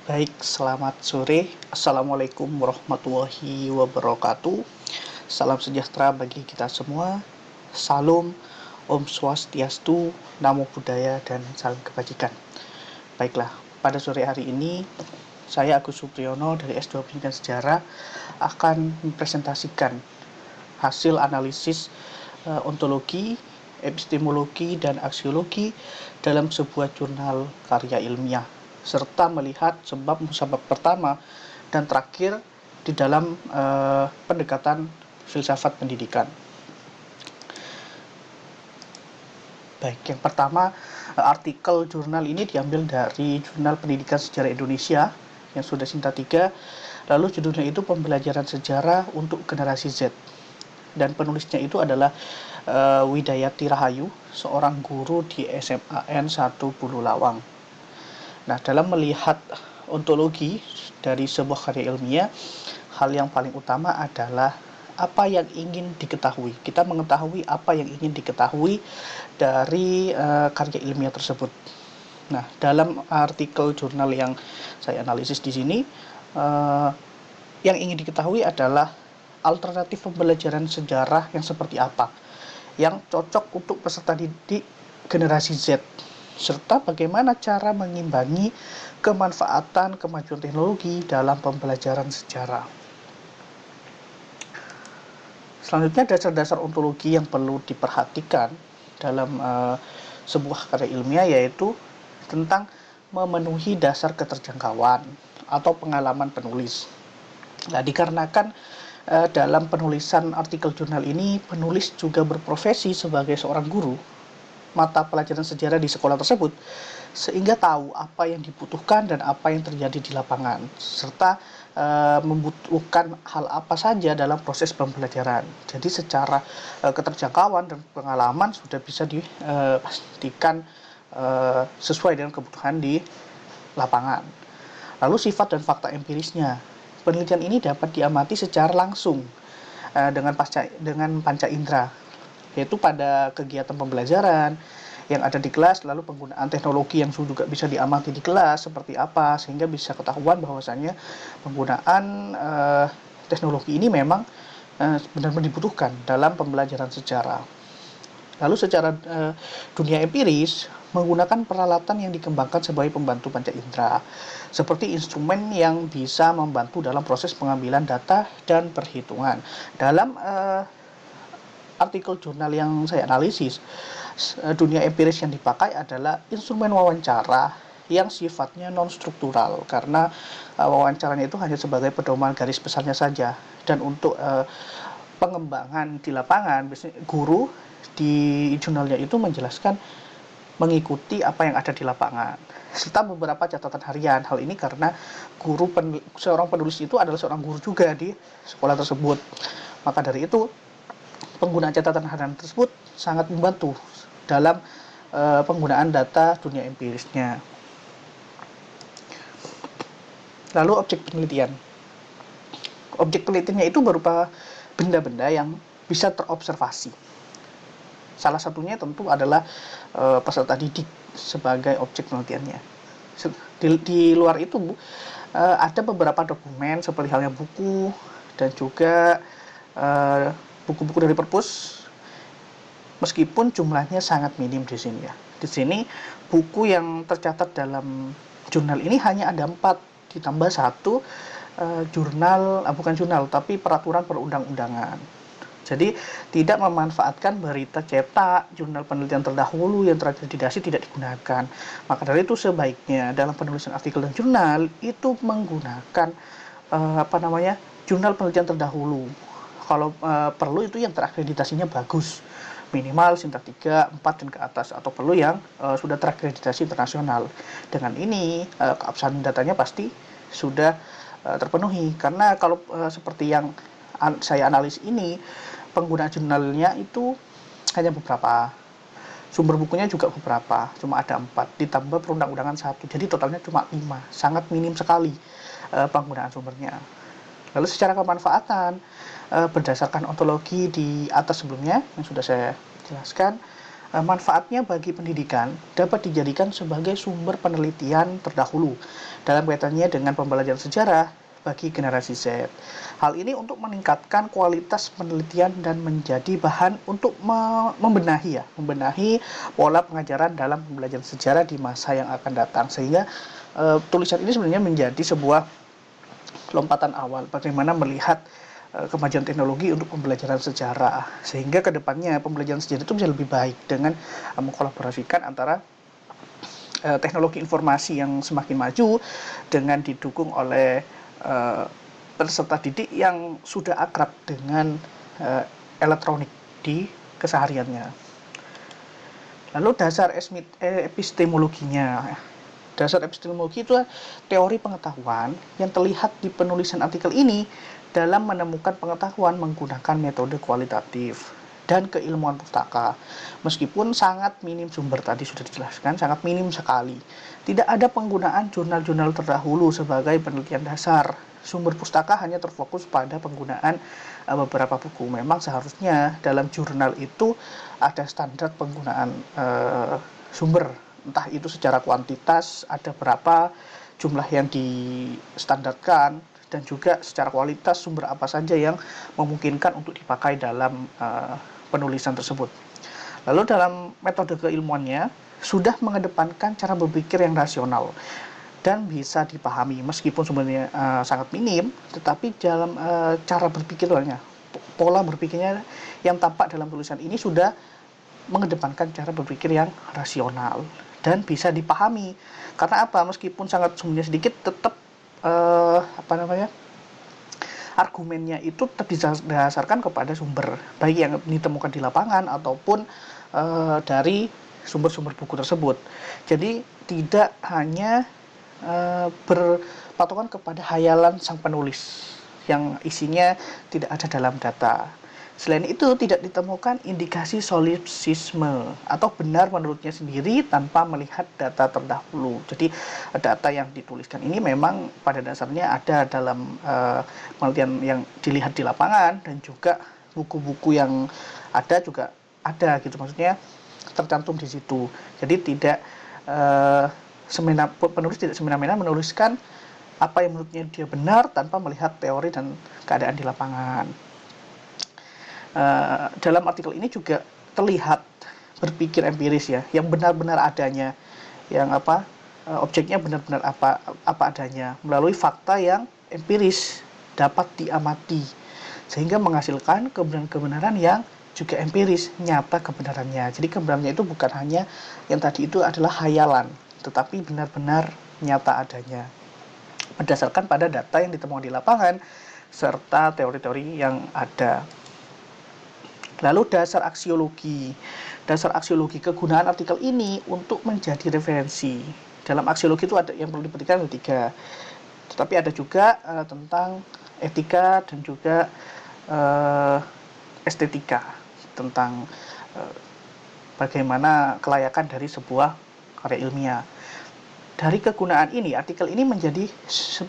Baik, selamat sore. Assalamualaikum warahmatullahi wabarakatuh. Salam sejahtera bagi kita semua. Salam, Om Swastiastu, Namo Buddhaya, dan salam kebajikan. Baiklah, pada sore hari ini saya Agus Supriyono dari S2 Pendidikan Sejarah akan mempresentasikan hasil analisis ontologi, epistemologi, dan aksiologi dalam sebuah jurnal karya ilmiah, serta melihat sebab-musabab pertama dan terakhir di dalam pendekatan filsafat pendidikan. Baik, yang pertama, artikel jurnal ini diambil dari Jurnal Pendidikan Sejarah Indonesia yang sudah Sinta 3. Lalu judulnya itu Pembelajaran Sejarah untuk Generasi Z. Dan penulisnya itu adalah Widayati Rahayu, seorang guru di SMAN 1 Bululawang. Nah, dalam melihat ontologi dari sebuah karya ilmiah, hal yang paling utama adalah apa yang ingin diketahui. Kita mengetahui apa yang ingin diketahui dari karya ilmiah tersebut. Nah, dalam artikel jurnal yang saya analisis di sini, yang ingin diketahui adalah alternatif pembelajaran sejarah yang seperti apa, yang cocok untuk peserta didik generasi Z, serta bagaimana cara mengimbangi kemanfaatan kemajuan teknologi dalam pembelajaran sejarah. Selanjutnya, dasar-dasar ontologi yang perlu diperhatikan dalam sebuah karya ilmiah yaitu tentang memenuhi dasar keterjangkauan atau pengalaman penulis. Nah, dikarenakan dalam penulisan artikel jurnal ini, penulis juga berprofesi sebagai seorang guru mata pelajaran sejarah di sekolah tersebut, sehingga tahu apa yang dibutuhkan dan apa yang terjadi di lapangan, serta membutuhkan hal apa saja dalam proses pembelajaran. Jadi secara keterjangkauan dan pengalaman sudah bisa dipastikan sesuai dengan kebutuhan di lapangan. Lalu sifat dan fakta empirisnya. Penelitian ini dapat diamati secara langsung dengan panca indera, yaitu pada kegiatan pembelajaran yang ada di kelas, lalu penggunaan teknologi yang juga bisa diamati di kelas seperti apa, sehingga bisa ketahuan bahwasannya penggunaan teknologi ini memang benar-benar dibutuhkan dalam pembelajaran sejarah. Lalu secara dunia empiris, menggunakan peralatan yang dikembangkan sebagai pembantu panca indera, seperti instrumen yang bisa membantu dalam proses pengambilan data dan perhitungan. Dalam artikel jurnal yang saya analisis, dunia empiris yang dipakai adalah instrumen wawancara yang sifatnya non-struktural, karena wawancaranya itu hanya sebagai pedoman garis besarnya saja. Dan untuk pengembangan di lapangan, biasanya guru di jurnalnya itu menjelaskan mengikuti apa yang ada di lapangan, serta beberapa catatan harian. Hal ini karena seorang penulis itu adalah seorang guru juga di sekolah tersebut. Maka dari itu, penggunaan catatan harian tersebut sangat membantu dalam penggunaan data dunia empirisnya. Lalu objek penelitian. Objek penelitiannya itu berupa benda-benda yang bisa terobservasi. Salah satunya tentu adalah peserta didik sebagai objek penelitiannya. Di luar itu ada beberapa dokumen seperti halnya buku dan juga buku-buku dari perpus, meskipun jumlahnya sangat minim di sini ya. Di sini buku yang tercatat dalam jurnal ini hanya ada 4, ditambah 1 bukan jurnal tapi peraturan perundang-undangan. Jadi tidak memanfaatkan berita cetak, jurnal penelitian terdahulu yang terakreditasi tidak digunakan. Maka dari itu sebaiknya dalam penulisan artikel dan jurnal itu menggunakan jurnal penelitian terdahulu. Kalau perlu itu yang terakreditasinya bagus, minimal Sinta 3, 4 dan ke atas, atau perlu yang sudah terakreditasi internasional. Dengan ini keabsahan datanya pasti sudah terpenuhi, karena kalau seperti yang saya analis ini, penggunaan jurnalnya itu hanya beberapa, sumber bukunya juga beberapa, cuma ada 4, ditambah perundang-undangan 1, jadi totalnya cuma 5, sangat minim sekali penggunaan sumbernya. Lalu secara kemanfaatan, berdasarkan ontologi di atas sebelumnya yang sudah saya jelaskan, manfaatnya bagi pendidikan dapat dijadikan sebagai sumber penelitian terdahulu dalam kaitannya dengan pembelajaran sejarah bagi generasi Z. Hal ini untuk meningkatkan kualitas penelitian dan menjadi bahan untuk membenahi pola pengajaran dalam pembelajaran sejarah di masa yang akan datang. Sehingga tulisan ini sebenarnya menjadi sebuah lompatan awal bagaimana melihat kemajuan teknologi untuk pembelajaran sejarah, sehingga kedepannya pembelajaran sejarah itu bisa lebih baik dengan mengkolaborasikan antara teknologi informasi yang semakin maju dengan didukung oleh peserta didik yang sudah akrab dengan elektronik di kesehariannya. Lalu dasar epistemologinya. Dasar epistemologi itu teori pengetahuan yang terlihat di penulisan artikel ini dalam menemukan pengetahuan menggunakan metode kualitatif dan keilmuan pustaka. Meskipun sangat minim sumber, tadi sudah dijelaskan, sangat minim sekali. Tidak ada penggunaan jurnal-jurnal terdahulu sebagai penelitian dasar. Sumber pustaka hanya terfokus pada penggunaan beberapa buku. Memang seharusnya dalam jurnal itu ada standar penggunaan sumber, entah itu secara kuantitas, ada berapa jumlah yang distandarkan, dan juga secara kualitas sumber apa saja yang memungkinkan untuk dipakai dalam penulisan tersebut. Lalu dalam metode keilmuannya sudah mengedepankan cara berpikir yang rasional dan bisa dipahami meskipun sumbernya sangat minim, tetapi dalam cara berpikirnya, pola berpikirnya yang tampak dalam tulisan ini sudah mengedepankan cara berpikir yang rasional dan bisa dipahami. Karena apa? Meskipun sangat sumbernya sedikit, tetap argumennya itu tetap didasarkan kepada sumber, baik yang ditemukan di lapangan ataupun dari sumber-sumber buku tersebut. Jadi tidak hanya berpatokan kepada hayalan sang penulis yang isinya tidak ada dalam data. Selain itu, tidak ditemukan indikasi solipsisme atau benar menurutnya sendiri tanpa melihat data terdahulu. Jadi, data yang dituliskan ini memang pada dasarnya ada dalam penelitian yang dilihat di lapangan, dan juga buku-buku yang ada juga ada gitu, maksudnya tercantum di situ. Jadi tidak penulis tidak semena-mena menuliskan apa yang menurutnya dia benar tanpa melihat teori dan keadaan di lapangan. Dalam artikel ini juga terlihat berpikir empiris ya, yang benar-benar adanya, yang objeknya benar-benar apa adanya melalui fakta yang empiris dapat diamati, sehingga menghasilkan kebenaran-kebenaran yang juga empiris, nyata kebenarannya. Jadi kebenarannya itu bukan hanya yang tadi itu adalah hayalan, tetapi benar-benar nyata adanya berdasarkan pada data yang ditemukan di lapangan serta teori-teori yang ada. Lalu dasar aksiologi. Dasar aksiologi, kegunaan artikel ini untuk menjadi referensi. Dalam aksiologi itu ada yang perlu diperhatikan ada 3. Tetapi ada juga tentang etika dan juga estetika, tentang bagaimana kelayakan dari sebuah karya ilmiah. Dari kegunaan ini, artikel ini menjadi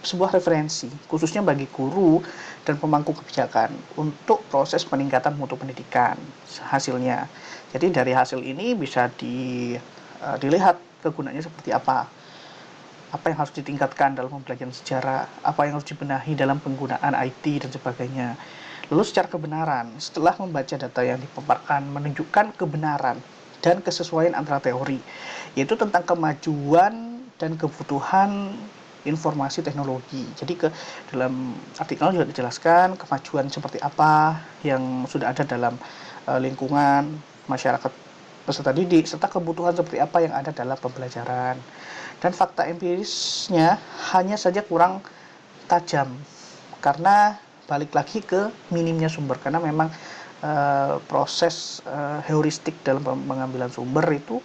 sebuah referensi, khususnya bagi guru dan pemangku kebijakan untuk proses peningkatan mutu pendidikan hasilnya. Jadi dari hasil ini bisa dilihat kegunaannya seperti apa yang harus ditingkatkan dalam pembelajaran sejarah, apa yang harus dibenahi dalam penggunaan IT dan sebagainya. Lalu secara kebenaran, setelah membaca data yang dipaparkan menunjukkan kebenaran dan kesesuaian antara teori, yaitu tentang kemajuan dan kebutuhan informasi teknologi. Jadi dalam artikel juga dijelaskan kemajuan seperti apa yang sudah ada dalam lingkungan masyarakat peserta didik, serta kebutuhan seperti apa yang ada dalam pembelajaran. Dan fakta empirisnya hanya saja kurang tajam, karena balik lagi ke minimnya sumber, karena memang proses heuristik dalam pengambilan sumber itu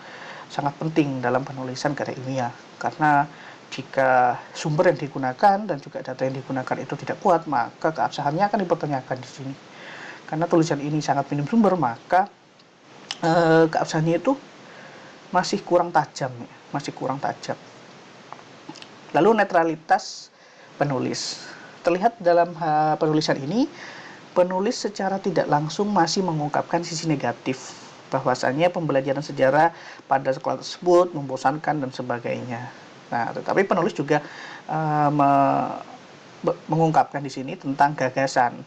sangat penting dalam penulisan karya ilmiah, karena jika sumber yang digunakan dan juga data yang digunakan itu tidak kuat, maka keabsahannya akan dipertanyakan di sini. Karena tulisan ini sangat minim sumber, maka keabsahannya itu masih kurang tajam. Lalu netralitas penulis. Terlihat dalam penulisan ini, penulis secara tidak langsung masih mengungkapkan sisi negatif bahwasanya pembelajaran sejarah pada sekolah tersebut membosankan dan sebagainya. Nah, tetapi penulis juga mengungkapkan di sini tentang gagasan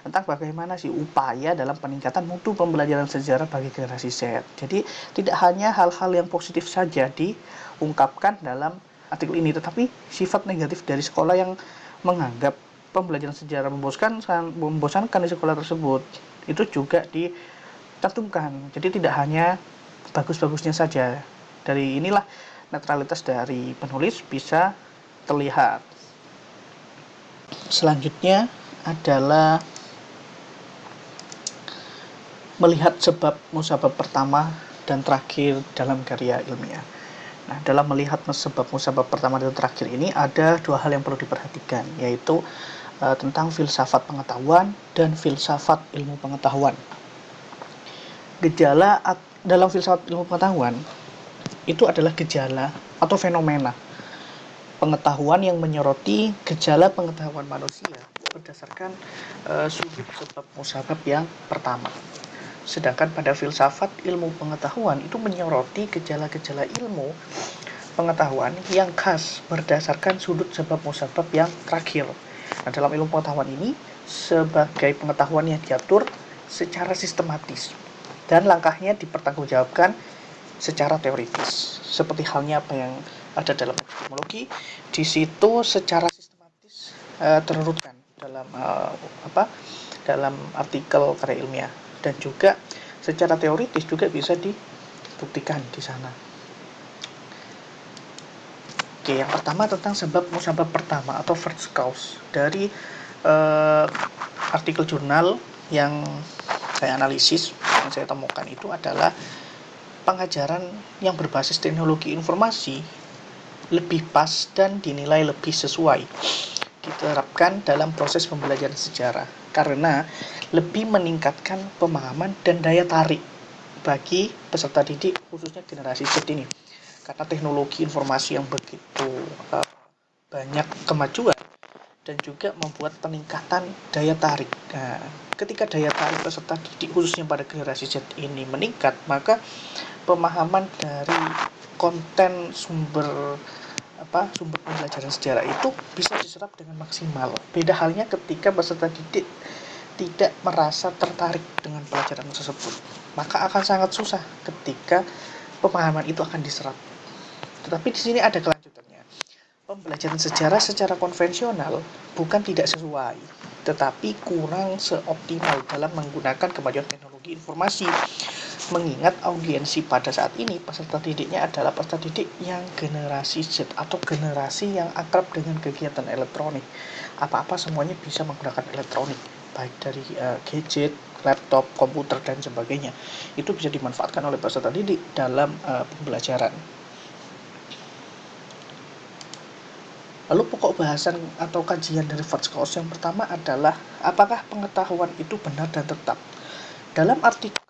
tentang bagaimana sih upaya dalam peningkatan mutu pembelajaran sejarah bagi generasi Z. Jadi tidak hanya hal-hal yang positif saja diungkapkan dalam artikel ini, tetapi sifat negatif dari sekolah yang menganggap pembelajaran sejarah membosankan di sekolah tersebut itu juga ditentukan. Jadi tidak hanya bagus-bagusnya saja. Dari inilah netralitas dari penulis bisa terlihat. Selanjutnya adalah melihat sebab musabab pertama dan terakhir dalam karya ilmiah. Nah, dalam melihat sebab musabab pertama dan terakhir ini ada dua hal yang perlu diperhatikan, yaitu tentang filsafat pengetahuan dan filsafat ilmu pengetahuan. Gejala dalam filsafat ilmu pengetahuan itu adalah gejala atau fenomena pengetahuan yang menyoroti gejala pengetahuan manusia berdasarkan sudut sebab musabab yang pertama. Sedangkan pada filsafat ilmu pengetahuan itu menyoroti gejala-gejala ilmu pengetahuan yang khas berdasarkan sudut sebab musabab yang terakhir. Nah, dalam ilmu pengetahuan ini sebagai pengetahuan yang diatur secara sistematis dan langkahnya dipertanggungjawabkan secara teoritis. Seperti halnya apa yang ada dalam epistemologi, di situ secara sistematis terurutkan dalam artikel karya ilmiah, dan juga secara teoritis juga bisa dibuktikan di sana. Oke, yang pertama tentang sebab musabab pertama atau first cause dari artikel jurnal yang saya analisis, yang saya temukan itu adalah pengajaran yang berbasis teknologi informasi lebih pas dan dinilai lebih sesuai diterapkan dalam proses pembelajaran sejarah karena lebih meningkatkan pemahaman dan daya tarik bagi peserta didik, khususnya generasi Z ini. Karena teknologi informasi yang begitu banyak kemajuan dan juga membuat peningkatan daya tarik. Nah, ketika daya tarik peserta didik khususnya pada generasi Z ini meningkat, maka pemahaman dari konten sumber pembelajaran sejarah itu bisa diserap dengan maksimal. Beda halnya ketika peserta didik tidak merasa tertarik dengan pelajaran tersebut, maka akan sangat susah ketika pemahaman itu akan diserap. Tetapi di sini ada kelanjutannya. Pembelajaran sejarah secara konvensional bukan tidak sesuai, tetapi kurang seoptimal dalam menggunakan kemajuan teknologi informasi. Mengingat audiensi pada saat ini peserta didiknya adalah peserta didik yang generasi Z atau generasi yang akrab dengan kegiatan elektronik. Apa-apa semuanya bisa menggunakan elektronik, baik dari gadget, laptop, komputer, dan sebagainya. Itu bisa dimanfaatkan oleh peserta didik dalam pembelajaran. Lalu pokok bahasan atau kajian dari first cause yang pertama adalah apakah pengetahuan itu benar dan tetap. Dalam artikel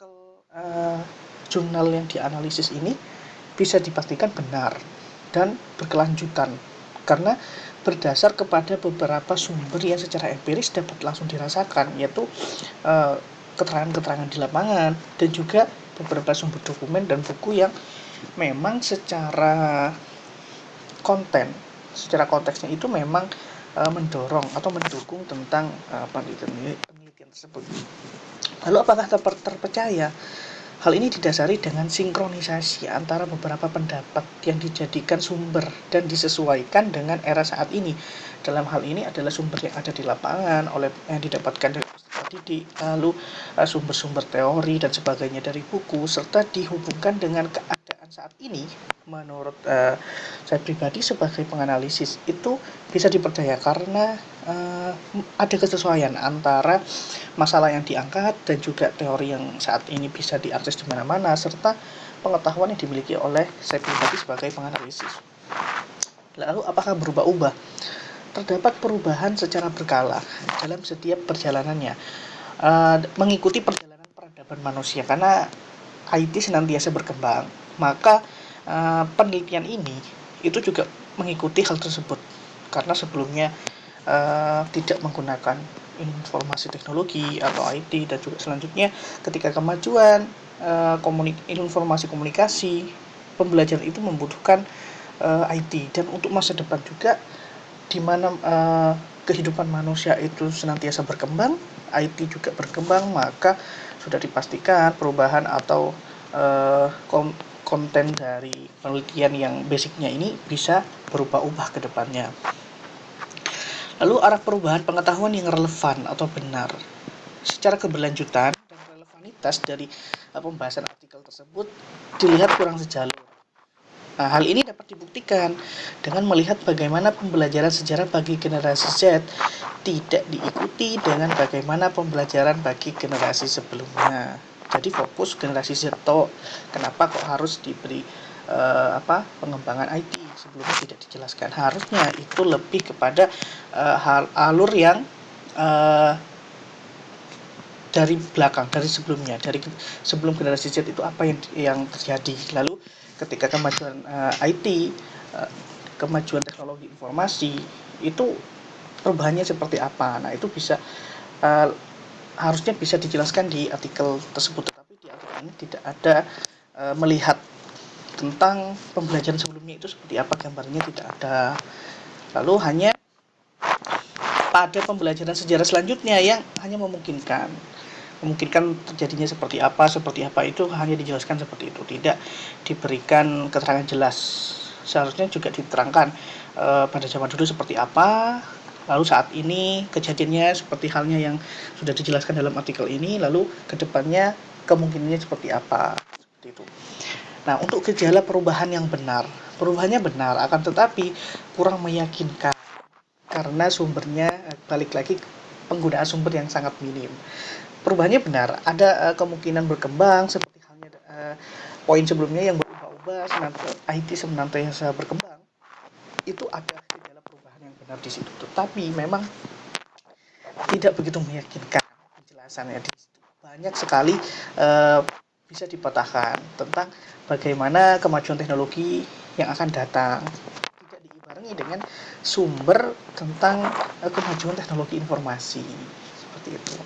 jurnal yang dianalisis ini bisa dipastikan benar dan berkelanjutan karena berdasar kepada beberapa sumber yang secara empiris dapat langsung dirasakan, yaitu keterangan-keterangan di lapangan dan juga beberapa sumber dokumen dan buku yang memang secara konteksnya itu memang mendorong atau mendukung tentang penelitian tersebut. Lalu apakah terpercaya? Hal ini didasari dengan sinkronisasi antara beberapa pendapat yang dijadikan sumber dan disesuaikan dengan era saat ini. Dalam hal ini adalah sumber yang ada di lapangan yang didapatkan dari peserta didik, lalu sumber-sumber teori dan sebagainya dari buku, serta dihubungkan dengan keadaan saat ini. Menurut saya pribadi sebagai penganalisis itu bisa dipercaya karena ada kesesuaian antara masalah yang diangkat dan juga teori yang saat ini bisa diakses di mana-mana serta pengetahuan yang dimiliki oleh saya pribadi sebagai penganalisis. Lalu apakah berubah-ubah? Terdapat perubahan secara berkala dalam setiap perjalanannya, mengikuti perjalanan peradaban manusia karena IT senantiasa berkembang, maka penelitian ini itu juga mengikuti hal tersebut karena sebelumnya tidak menggunakan informasi teknologi atau IT, dan juga selanjutnya ketika kemajuan informasi komunikasi, pembelajaran itu membutuhkan IT. Dan untuk masa depan juga, di mana kehidupan manusia itu senantiasa berkembang, IT juga berkembang, maka sudah dipastikan perubahan atau konten dari penelitian yang basicnya ini bisa berubah-ubah ke depannya. Lalu arah perubahan pengetahuan yang relevan atau benar secara keberlanjutan dan relevanitas dari pembahasan artikel tersebut dilihat kurang sejalur. Nah, hal ini dapat dibuktikan dengan melihat bagaimana pembelajaran sejarah bagi generasi Z tidak diikuti dengan bagaimana pembelajaran bagi generasi sebelumnya. Jadi fokus generasi Z toh, kenapa kok harus diberi pengembangan IT sebelumnya tidak dijelaskan. Harusnya itu lebih kepada alur yang dari belakang, dari sebelumnya, dari sebelum generasi Z itu apa yang terjadi. Lalu ketika kemajuan IT, kemajuan teknologi informasi itu perubahannya seperti apa. Nah, itu bisa harusnya bisa dijelaskan di artikel tersebut, tetapi di artikel ini tidak ada melihat tentang pembelajaran sebelumnya itu seperti apa, gambarnya tidak ada. Lalu hanya pada pembelajaran sejarah selanjutnya yang hanya memungkinkan terjadinya seperti apa itu hanya dijelaskan seperti itu, tidak diberikan keterangan jelas. Seharusnya juga diterangkan pada zaman dulu seperti apa, lalu saat ini kejadiannya seperti halnya yang sudah dijelaskan dalam artikel ini, lalu kedepannya kemungkinannya seperti apa, seperti itu. Nah, untuk gejala perubahannya benar akan tetapi kurang meyakinkan karena sumbernya balik lagi penggunaan sumber yang sangat minim. Perubahannya benar, ada kemungkinan berkembang seperti halnya poin sebelumnya yang berubah-ubah, IT senantiasa berkembang. Itu ada gejala perubahan yang benar di situ, tetapi memang tidak begitu meyakinkan penjelasannya di situ. Banyak sekali bisa dipatahkan tentang bagaimana kemajuan teknologi yang akan datang, tidak diimbangi dengan sumber tentang kemajuan teknologi informasi, seperti itu.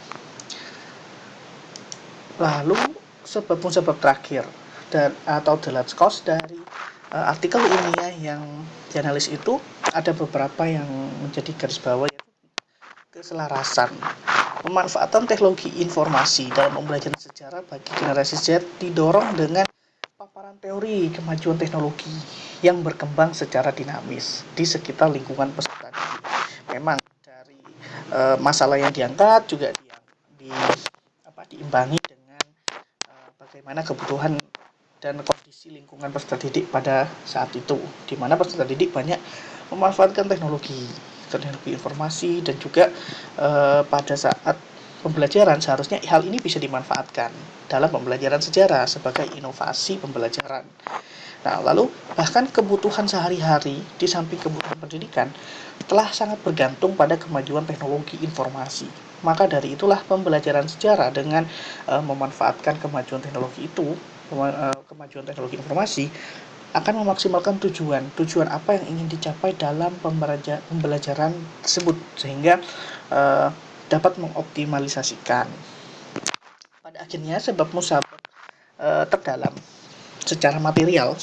Lalu sebab terakhir atau the last cause dari artikel ilmiah yang dianalisis itu ada beberapa yang menjadi garis bawah, yaitu keselarasan. Pemanfaatan teknologi informasi dalam pembelajaran sejarah bagi generasi Z didorong dengan paparan teori kemajuan teknologi yang berkembang secara dinamis di sekitar lingkungan peserta didik. Memang dari masalah yang diangkat juga diimbangi dengan bagaimana kebutuhan dan kondisi lingkungan peserta didik pada saat itu, di mana peserta didik banyak memanfaatkan teknologi informasi, dan juga pada saat pembelajaran seharusnya hal ini bisa dimanfaatkan dalam pembelajaran sejarah sebagai inovasi pembelajaran. Nah, lalu bahkan kebutuhan sehari-hari di samping kebutuhan pendidikan telah sangat bergantung pada kemajuan teknologi informasi. Maka dari itulah pembelajaran sejarah dengan memanfaatkan kemajuan teknologi kemajuan teknologi informasi akan memaksimalkan tujuan apa yang ingin dicapai dalam pembelajaran tersebut, sehingga dapat mengoptimalisasikan. Pada akhirnya sebab musabab terdalam secara material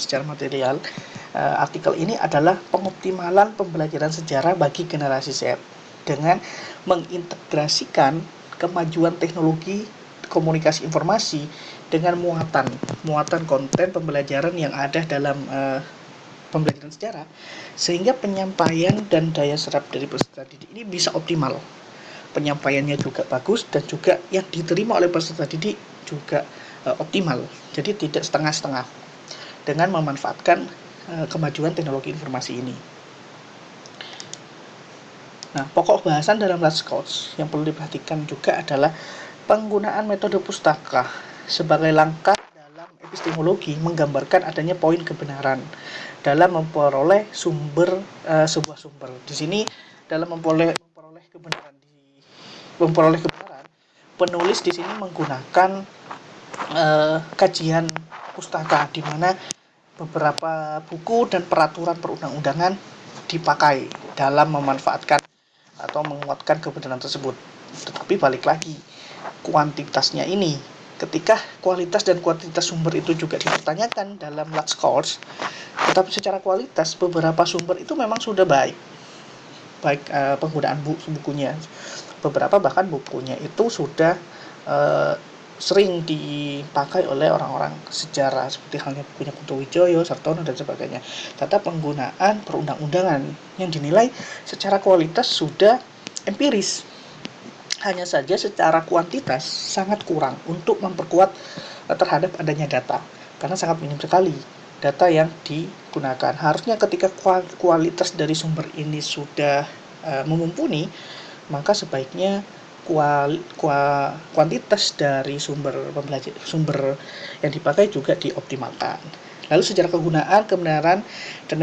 artikel ini adalah pengoptimalan pembelajaran sejarah bagi generasi Z dengan mengintegrasikan kemajuan teknologi komunikasi informasi dengan muatan konten pembelajaran yang ada dalam pembelajaran sejarah, sehingga penyampaian dan daya serap dari peserta didik ini bisa optimal. Penyampaiannya juga bagus dan juga yang diterima oleh peserta didik juga optimal. Jadi tidak setengah-setengah dengan memanfaatkan kemajuan teknologi informasi ini. Nah, pokok bahasan dalam last course yang perlu diperhatikan juga adalah penggunaan metode pustaka sebagai langkah dalam epistemologi menggambarkan adanya poin kebenaran dalam memperoleh sebuah sumber. Di sini dalam memperoleh kebenaran, penulis di sini menggunakan kajian pustaka, di mana beberapa buku dan peraturan perundang-undangan dipakai dalam memanfaatkan atau menguatkan kebenaran tersebut. Tetapi balik lagi, kuantitasnya ini, ketika kualitas dan kuantitas sumber itu juga dipertanyakan dalam large course, tetapi secara kualitas beberapa sumber itu memang sudah baik penggunaan bukunya. Beberapa bahkan bukunya itu sudah sering dipakai oleh orang-orang sejarah, seperti halnya bukunya Kunto Wijoyo, Sartono, dan sebagainya. Data penggunaan perundang-undangan yang dinilai secara kualitas sudah empiris. Hanya saja secara kuantitas sangat kurang untuk memperkuat terhadap adanya data, karena sangat minim sekali data yang digunakan. Harusnya ketika kualitas dari sumber ini sudah memumpuni, maka sebaiknya kuantitas dari sumber yang dipakai juga dioptimalkan. Lalu secara kegunaan, kebenaran, dan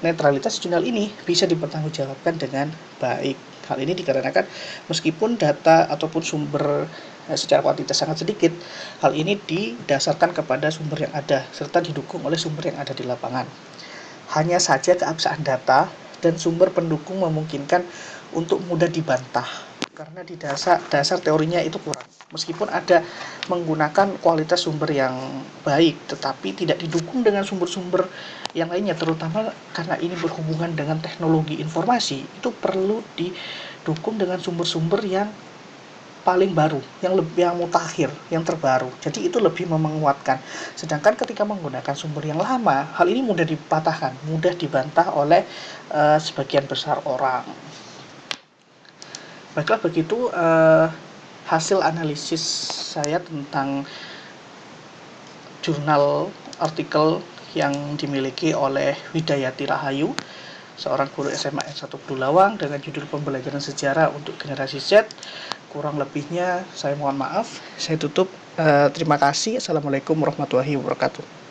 netralitas jurnal ini bisa dipertanggungjawabkan dengan baik. Hal ini dikarenakan meskipun data ataupun sumber secara kuantitas sangat sedikit, hal ini didasarkan kepada sumber yang ada serta didukung oleh sumber yang ada di lapangan. Hanya saja keabsahan data dan sumber pendukung memungkinkan untuk mudah dibantah, karena di dasar teorinya itu kurang. Meskipun ada menggunakan kualitas sumber yang baik, tetapi tidak didukung dengan sumber-sumber yang lainnya, terutama karena ini berhubungan dengan teknologi informasi, itu perlu didukung dengan sumber-sumber yang paling baru, yang mutakhir, yang terbaru. Jadi itu lebih menguatkan. Sedangkan ketika menggunakan sumber yang lama, hal ini mudah dipatahkan, mudah dibantah oleh sebagian besar orang. Baiklah, begitu hasil analisis saya tentang jurnal artikel yang dimiliki oleh Widayati Rahayu, seorang guru SMA S1 Bulawang, dengan judul Pembelajaran Sejarah untuk Generasi Z. Kurang lebihnya saya mohon maaf. Saya tutup. Terima kasih. Assalamualaikum warahmatullahi wabarakatuh.